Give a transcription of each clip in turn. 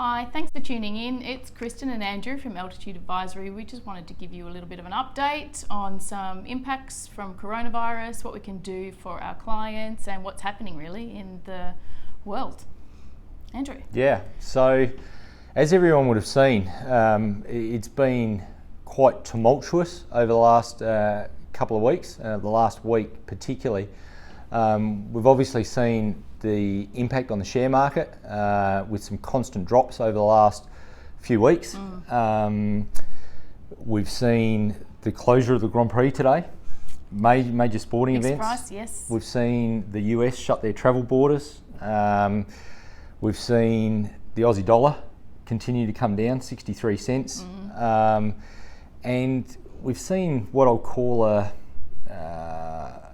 Hi, thanks for tuning in. It's Kristen and Andrew from Altitude Advisory. We just wanted to give you a little bit of an update on some impacts from coronavirus, what we can do for our clients and what's happening really in the world. Andrew. Yeah, so as everyone would have seen, it's been quite tumultuous over the last couple of weeks, the last week particularly. We've obviously seen the impact on the share market with some constant drops over the last few weeks. We've seen the closure of the Grand Prix today, major sporting events. Price, yes. We've seen the US shut their travel borders. We've seen the Aussie dollar continue to come down 63 cents. And we've seen what I'll call a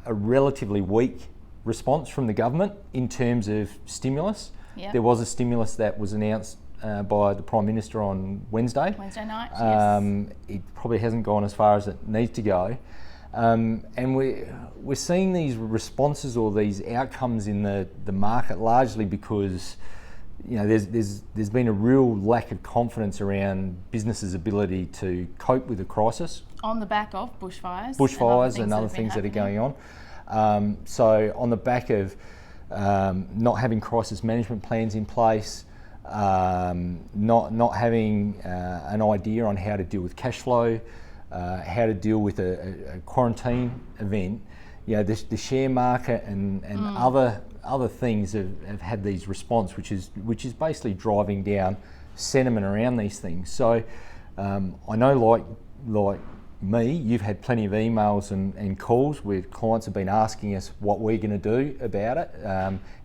relatively weak response from the government in terms of stimulus. Yep. There was a stimulus that was announced by the Prime Minister on Wednesday. Wednesday night, yes. It probably hasn't gone as far as it needs to go. And we're seeing these responses or these outcomes in the market largely because there's been a real lack of confidence around businesses' ability to cope with the crisis. On the back of bushfires And other things that are going on. So on the back of not having crisis management plans in place, not having an idea on how to deal with cash flow, how to deal with a quarantine event, the share market and other things have had these response, which is basically driving down sentiment around these things. So I know like me, you've had plenty of emails and calls where clients have been asking us what we're going to do about it,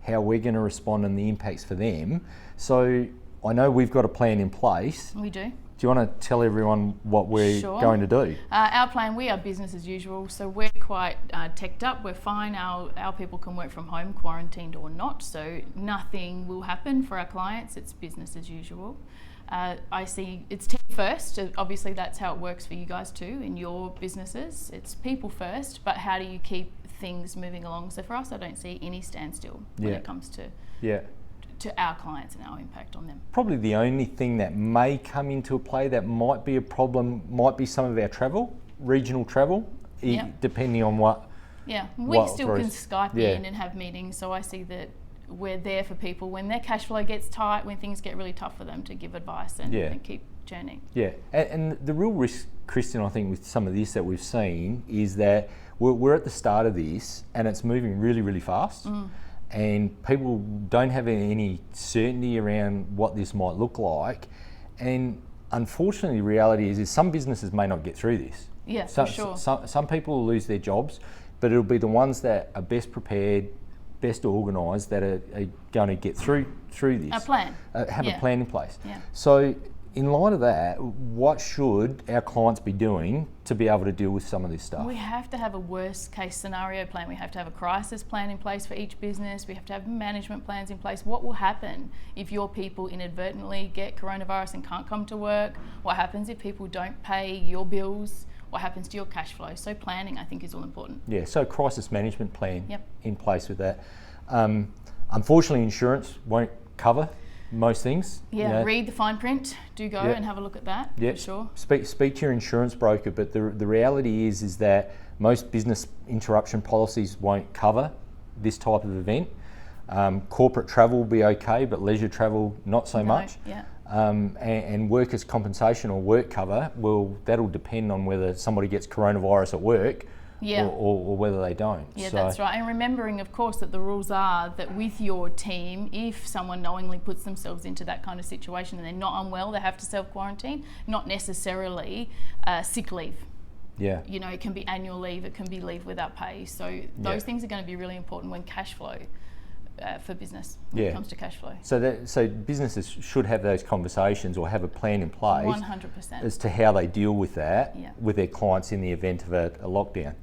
how we're going to respond and the impacts for them. So I know we've got a plan in place. We do. Do you want to tell everyone what we're going to do? Our plan, we are business as usual, so we're quite teched up, we're fine. Our people can work from home, quarantined or not, so nothing will happen for our clients. It's business as usual. I see it's team first. Obviously, that's how it works for you guys too in your businesses. It's people first, but how do you keep things moving along? So for us, I don't see any standstill when it comes to our clients and our impact on them. Probably the only thing that may come into play that might be a problem might be some of our travel, regional travel, depending on what. Yeah, we still can Skype in and have meetings, so I see that we're there for people when their cash flow gets tight, when things get really tough for them, to give advice and keep journeying. Yeah, and the real risk, Kristen, I think with some of this that we've seen is that we're at the start of this and it's moving really, really fast. And people don't have any certainty around what this might look like. And unfortunately, the reality is some businesses may not get through this. Yeah, for sure. Some people will lose their jobs, but it'll be the ones that are best prepared, best organised, that are going to get through this. A plan. Have a plan in place. Yeah. So in light of that, what should our clients be doing to be able to deal with some of this stuff? We have to have a worst case scenario plan. We have to have a crisis plan in place for each business. We have to have management plans in place. What will happen if your people inadvertently get coronavirus and can't come to work? What happens if people don't pay your bills? What happens to your cash flow? So planning, I think, is all important. Yeah, so crisis management plan in place with that. Unfortunately, insurance won't cover most things. Yeah, read the fine print. Do go and have a look at that, for sure. Speak to your insurance broker, but the reality is that most business interruption policies won't cover this type of event. Corporate travel will be okay, but leisure travel not so much. Yeah. And workers' compensation or work cover, that'll depend on whether somebody gets coronavirus at work or whether they don't. Yeah, that's right. And remembering, of course, that the rules are that with your team, if someone knowingly puts themselves into that kind of situation and they're not unwell, they have to self-quarantine, not necessarily sick leave. Yeah. It can be annual leave, it can be leave without pay. So those things are going to be really important when cash flow for business when it comes to cash flow. So businesses should have those conversations or have a plan in place 100% as to how they deal with that with their clients in the event of a lockdown.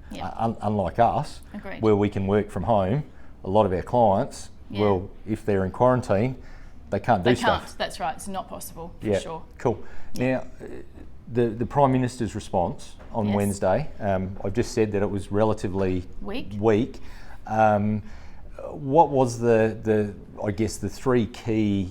Unlike us, where we can work from home, a lot of our clients, if they're in quarantine, they can't do stuff. That's right, it's not possible, for sure. Cool. Now, the Prime Minister's response on Wednesday, I've just said that it was relatively weak. What was the three key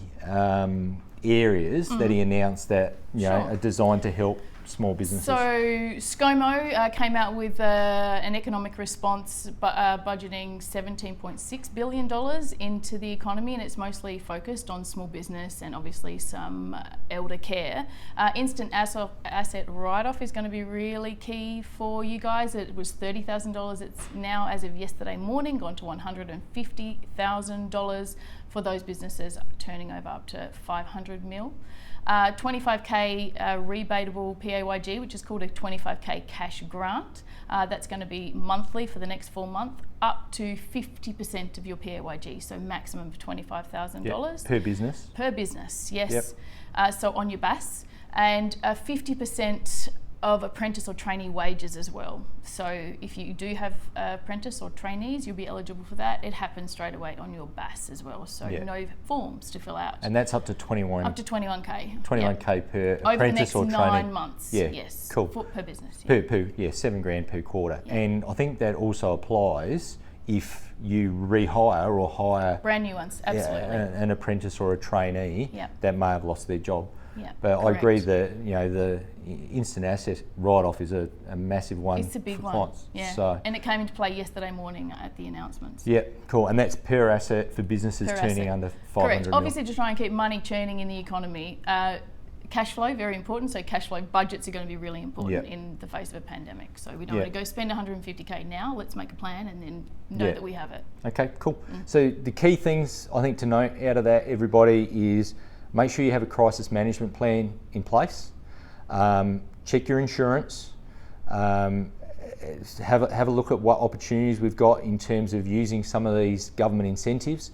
areas that he announced that are designed to help small businesses? So ScoMo came out with an economic response budgeting $17.6 billion into the economy, and it's mostly focused on small business and obviously some elder care. Instant asset write-off is going to be really key for you guys. It was $30,000. It's now, as of yesterday morning, gone to $150,000 for those businesses turning over up to 500 mil. 25k rebatable PAYG, which is called a 25k cash grant. That's going to be monthly for the next 4 months, up to 50% of your PAYG, so maximum of $25,000. Per business? Per business, yes. Yep. So on your BAS, and 50% of apprentice or trainee wages as well. So if you do have apprentice or trainees, you'll be eligible for that. It happens straight away on your BAS as well. So no forms to fill out. And that's up to 21. Up to 21k. 21k per over apprentice the next or trainee. 9 months. Yeah. Yes. Cool. Per business. Per $7,000 per quarter. Yeah. And I think that also applies if you rehire or hire brand new ones. Absolutely. An apprentice or a trainee that may have lost their job. Yeah, but correct. I agree that the instant asset write-off is a massive one. It's a big for one. clients. Yeah. So, and it came into play yesterday morning at the announcements. Yeah, cool. And that's per asset for businesses turning under 500 Correct. Obviously, to try and keep money churning in the economy. Cash flow, very important. So cash flow budgets are going to be really important in the face of a pandemic. So we don't want to go spend 150k now. Let's make a plan and then know that we have it. Okay, cool. So the key things I think to note out of that, everybody, is make sure you have a crisis management plan in place. Check your insurance. Have a look at what opportunities we've got in terms of using some of these government incentives.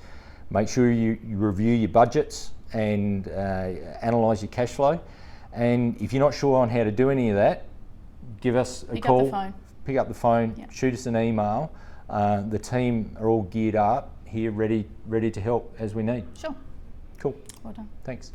Make sure you review your budgets and analyse your cash flow. And if you're not sure on how to do any of that, give us a call. Pick up the phone. Shoot us an email. The team are all geared up here, ready to help as we need. Sure. Cool. Well done. Thanks.